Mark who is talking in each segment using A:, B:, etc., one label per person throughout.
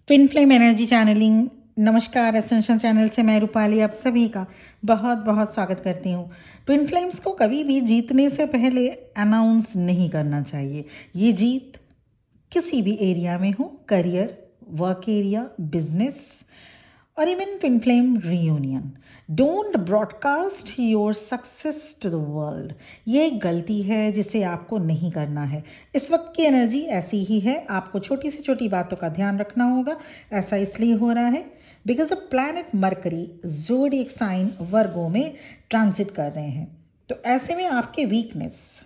A: Twin flame energy channelling. नमस्कार, essential channel से मैं रूपाली आप सभी का बहुत बहुत स्वागत करती हूँ। ट्विन फ्लेम्स को कभी भी जीतने से पहले अनाउंस नहीं करना चाहिए। ये जीत किसी भी एरिया में हो, करियर, वर्क एरिया, बिजनेस और even twin flame reunion. Don't broadcast your success to the world. ये एक गलती है जिसे आपको नहीं करना है। इस वक्त की एनर्जी ऐसी ही है, आपको छोटी से छोटी बातों का ध्यान रखना होगा। ऐसा इसलिए हो रहा है because the planet Mercury zodiac sign Virgo में ट्रांजिट कर रहे हैं। तो ऐसे में आपके वीकनेस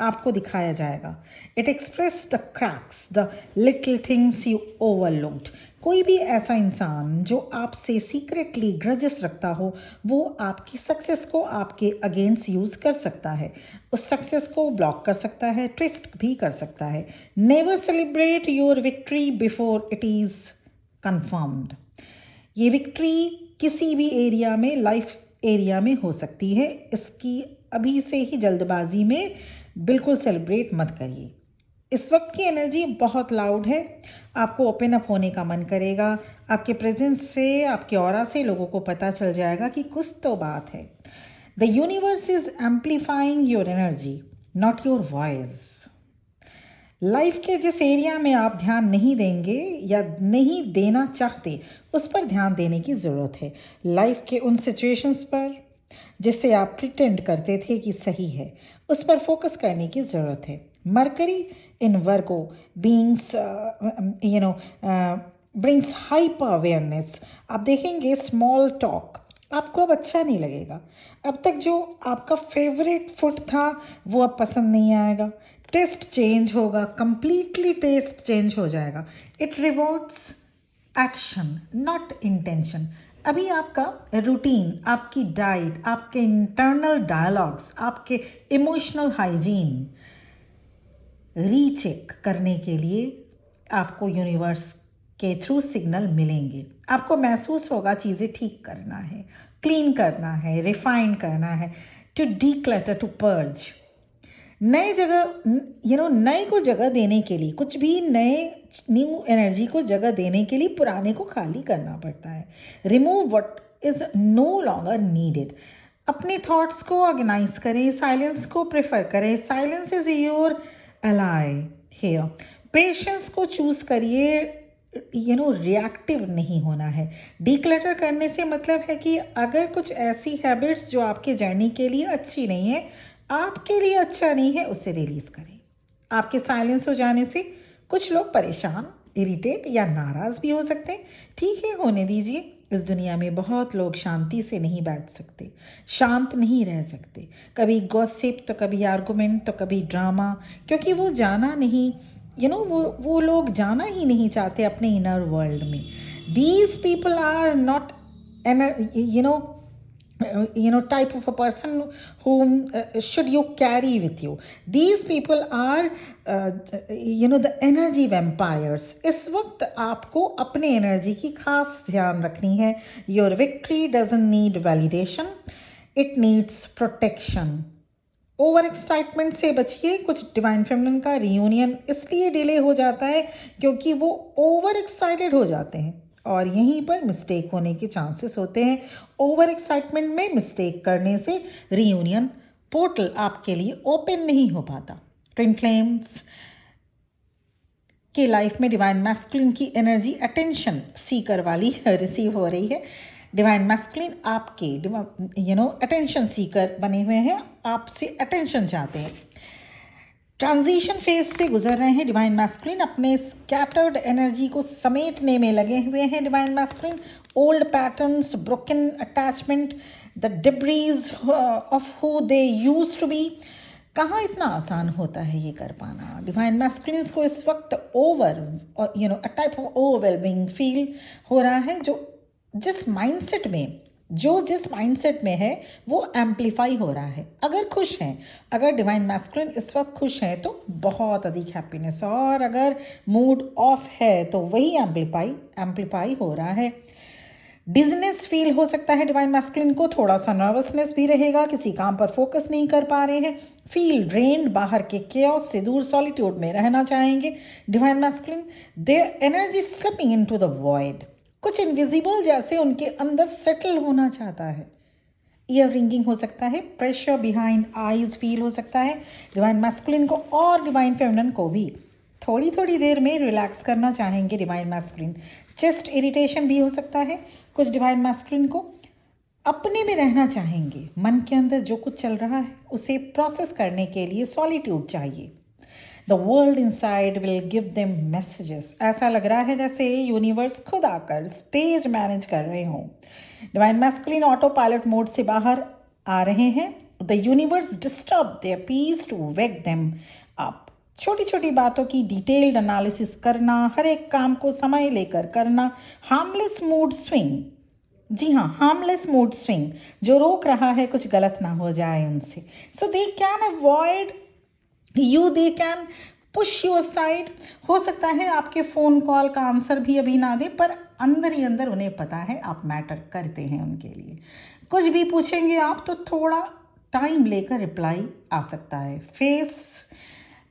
A: आपको दिखाया जाएगा। It express the cracks, the little things you overlooked. कोई भी ऐसा इंसान जो आपसे सीक्रेटली ग्रजेस रखता हो, वो आपकी सक्सेस को आपके अगेंस्ट यूज कर सकता है, उस सक्सेस को ब्लॉक कर सकता है, ट्विस्ट भी कर सकता है। Never celebrate your victory before it is confirmed. ये विक्ट्री किसी भी एरिया में, लाइफ एरिया में हो सकती है। इसकी अभी से ही जल्दबाजी में बिल्कुल सेलिब्रेट मत करिए। इस वक्त की एनर्जी बहुत लाउड है, आपको ओपन अप होने का मन करेगा। आपके प्रेजेंस से, आपके ऑरा से लोगों को पता चल जाएगा कि कुछ तो बात है। The universe is amplifying your energy, not your voice. Life के जिस एरिया में आप ध्यान नहीं देंगे या नहीं देना चाहते, उस पर ध्यान देने की ज़रूरत है। लाइफ के उन सिचुएशंस पर जिससे आप प्रिटेंड करते थे कि सही है, उस पर फोकस करने की ज़रूरत है। मरकरी इन वर्गो बीइंग्स ब्रिंग्स हाइपर अवेयरनेस। आप देखेंगे स्मॉल टॉक आपको अब अच्छा नहीं लगेगा। अब तक जो आपका फेवरेट फूड था वो अब पसंद नहीं आएगा। टेस्ट चेंज होगा, कंप्लीटली टेस्ट चेंज हो जाएगा। It rewards action not intention. अभी आपका रूटीन, आपकी डाइट, आपके इंटरनल डायलॉग्स, आपके इमोशनल हाइजीन रीचेक करने के लिए आपको यूनिवर्स के थ्रू सिग्नल मिलेंगे। आपको महसूस होगा चीज़ें ठीक करना है, क्लीन करना है, रिफाइन करना है, टू डीक्लटर, टू पर्ज। नए जगह, नए को जगह देने के लिए, कुछ भी नए, न्यू एनर्जी को जगह देने के लिए पुराने को खाली करना पड़ता है। Remove what is no longer needed. अपने थॉट्स को ऑर्गेनाइज करें, साइलेंस को प्रेफर करें। Silence is your ally here. Patience को चूज करिए, रिएक्टिव नहीं होना है। डिक्लटर करने से मतलब है कि अगर कुछ ऐसी हैबिट्स जो आपके जर्नी के लिए अच्छी नहीं है, आपके लिए अच्छा नहीं है, उसे रिलीज करें। आपके साइलेंस हो जाने से कुछ लोग परेशान, इरिटेट या नाराज भी हो सकते हैं। ठीक है, होने दीजिए। इस दुनिया में बहुत लोग शांति से नहीं बैठ सकते, शांत नहीं रह सकते। कभी गॉसिप तो कभी आर्गुमेंट तो कभी ड्रामा, क्योंकि वो जाना नहीं, वो लोग जाना ही नहीं चाहते अपने इनर वर्ल्ड में। These people are not type of a person whom should you carry with you. These people are the energy vampires. इस वक्त आपको अपने एनर्जी की खास ध्यान रखनी है। Your victory doesn't need validation, it needs protection. Over excitement से बचिए। कुछ डिवाइन फेमिनिन का रियूनियन इसलिए डिले हो जाता है क्योंकि वो ओवर एक्साइटेड हो जाते हैं और यहीं पर मिस्टेक होने के चांसेस होते हैं। ओवर एक्साइटमेंट में मिस्टेक करने से रियूनियन पोर्टल आपके लिए ओपन नहीं हो पाता। ट्विन फ्लेम्स के लाइफ में डिवाइन मैस्कुलिन की एनर्जी अटेंशन सीकर वाली रिसीव हो रही है। डिवाइन मैस्कुलिन आपके अटेंशन सीकर बने हुए हैं, आपसे अटेंशन चाहते हैं। ट्रांजिशन फेज से गुजर रहे हैं डिवाइन मैस्कुलिन, अपने स्कैटर्ड एनर्जी को समेटने में लगे हुए हैं divine masculine. Old patterns, broken attachment, the debris of who they used to be. कहाँ इतना आसान होता है ये कर पाना। डिवाइन मैस्कुलिन्स को इस वक्त a type of overwhelming feel हो रहा है। जिस माइंडसेट में है वो एम्पलीफाई हो रहा है। अगर खुश हैं, अगर डिवाइन मैस्कुलिन इस वक्त खुश हैं तो बहुत अधिक हैप्पीनेस, और अगर मूड ऑफ है तो वही एम्पलीफाई हो रहा है। डिजनेस फील हो सकता है डिवाइन मैस्कुलिन को, थोड़ा सा नर्वसनेस भी रहेगा, किसी काम पर फोकस नहीं कर पा रहे हैं, फील ड्रेन्ड, बाहर के केओस से दूर सॉलिट्यूड में रहना चाहेंगे divine masculine. Their energy slipping into the void, कुछ इनविजिबल जैसे उनके अंदर सेटल होना चाहता है। ईयर रिंगिंग हो सकता है, प्रेशर बिहाइंड आईज फील हो सकता है डिवाइन मैस्कुलिन को, और डिवाइन फेमिनिन को भी थोड़ी थोड़ी देर में रिलैक्स करना चाहेंगे डिवाइन मैस्कुलिन। चेस्ट इरिटेशन भी हो सकता है, कुछ डिवाइन मैस्कुलिन को अपने में रहना चाहेंगे, मन के अंदर जो कुछ चल रहा है उसे प्रोसेस करने के लिए सॉलिट्यूड चाहिए। The world inside will give them messages, ऐसा लग रहा है जैसे यूनिवर्स खुद आकर स्टेज मैनेज कर रहे हों। Divine masculine autopilot mode से बाहर आ रहे हैं। The universe disturb their peace to wake them up, छोटी छोटी बातों की डिटेल्ड एनालिसिस करना, हर एक काम को समय लेकर करना, हार्मलेस मूड स्विंग, जी हाँ हार्मलेस मूड स्विंग, जो रोक रहा है कुछ गलत ना हो जाए उनसे। So they can avoid you, they can push you aside. हो सकता है आपके फ़ोन कॉल का आंसर भी अभी ना दे, पर अंदर ही अंदर उन्हें पता है आप मैटर करते हैं उनके लिए। कुछ भी पूछेंगे आप तो थोड़ा टाइम लेकर रिप्लाई आ सकता है। फेस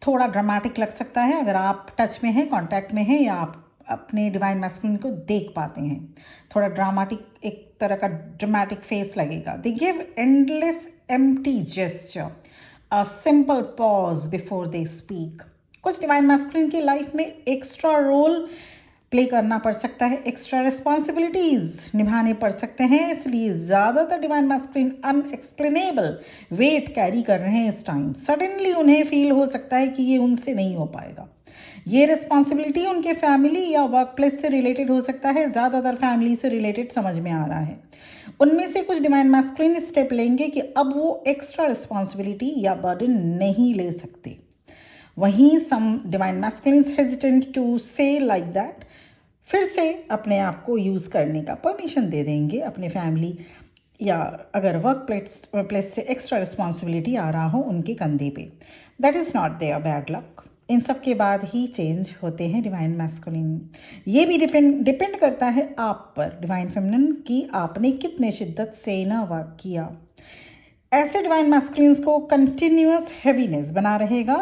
A: थोड़ा ड्रामेटिक लग सकता है अगर आप टच में हैं, कांटेक्ट में हैं, या आप अपने डिवाइन मैस्कुलिन को देख पाते हैं। थोड़ा ड्रामेटिक, एक तरह का ड्रामेटिक फेस लगेगा। They give endless empty gesture, a simple pause before they speak. कुछ डिवाइन मैस्कुलिन की लाइफ में एक्स्ट्रा रोल प्ले करना पड़ सकता है, एक्स्ट्रा रिस्पॉन्सिबिलिटीज निभाने पड़ सकते हैं, इसलिए ज़्यादातर divine masculine unexplainable wait carry कर रहे हैं इस टाइम। सडनली उन्हें फील हो सकता है कि ये उनसे नहीं हो पाएगा। ये रिस्पॉन्सिबिलिटी उनके फैमिली या वर्क प्लेस से रिलेटेड हो सकता है, ज़्यादातर फैमिली से रिलेटेड समझ में आ रहा है। उनमें से कुछ डिवाइन मैस्कुलिन स्टेप लेंगे कि अब वो एक्स्ट्रा रिस्पॉन्सिबिलिटी या बर्डन नहीं ले सकते। वहीं some divine masculines hesitant to say like that, फिर से अपने आप को यूज़ करने का परमिशन दे देंगे अपने फैमिली या अगर वर्क प्लेस से एक्स्ट्रा रिस्पॉन्सिबिलिटी आ रहा हो उनके कंधे पे। That is not their bad luck. इन सब के बाद ही चेंज होते हैं डिवाइन मैस्कुलिन। ये भी डिपेंड करता है आप पर डिवाइन फेमिनिन की आपने कितने शिद्दत से ना वर्क किया। ऐसे डिवाइन मैस्कुलिन्स को कंटिन्यूअस हैवीनेस बना रहेगा,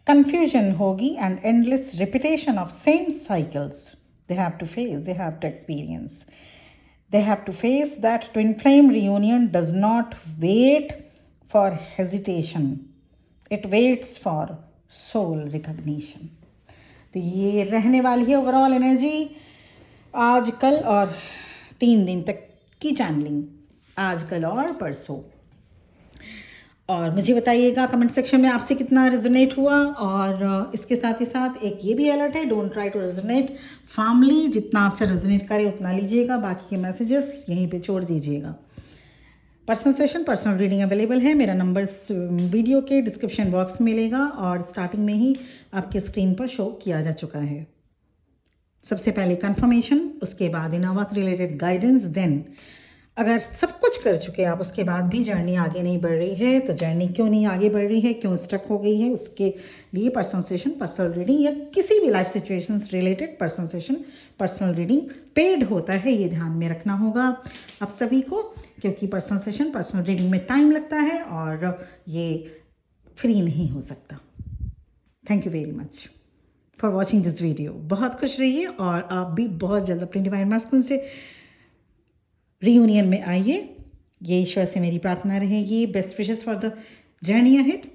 A: confusion hogi and endless repetition of same cycles they have to face, they have to experience. They have to face that twin flame reunion does not wait for hesitation, it waits for soul recognition. तो ये रहने वाली है overall energy आज कल और 3 दिन तक की चैनलिंग, आज कल और परसों। और मुझे बताइएगा कमेंट सेक्शन में आपसे कितना रेजोनेट हुआ। और इसके साथ ही साथ एक ये भी अलर्ट है, don't try to resonate family, जितना आपसे रेजोनेट करे उतना लीजिएगा, बाकी के मैसेजेस यहीं पे छोड़ दीजिएगा। Personal session, personal reading available है, मेरा नंबर वीडियो के डिस्क्रिप्शन बॉक्स में मिलेगा और स्टार्टिंग में ही आपके स्क्रीन पर शो किया जा चुका है। सबसे पहले कंफर्मेशन, उसके बाद इनोवा रिलेटेड गाइडेंस, देन अगर सब कुछ कर चुके आप उसके बाद भी जर्नी आगे नहीं बढ़ रही है तो जर्नी क्यों नहीं आगे बढ़ रही है, क्यों स्टक हो गई है, उसके लिए पर्सनल सेशन, पर्सनल रीडिंग या किसी भी life situations related personal session, personal reading paid होता है, ये ध्यान में रखना होगा आप सभी को, क्योंकि पर्सनल सेशन, पर्सनल रीडिंग में टाइम लगता है और ये फ्री नहीं हो सकता। Thank you very much for watching this video. बहुत खुश रहिए और आप भी बहुत जल्द अपने डिवाइन मैस्कुलिन से रीयूनियन में आइए, ये ईश्वर से मेरी प्रार्थना रहेगी। Best wishes for the journey ahead.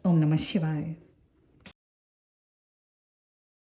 A: ओम नमः शिवाय।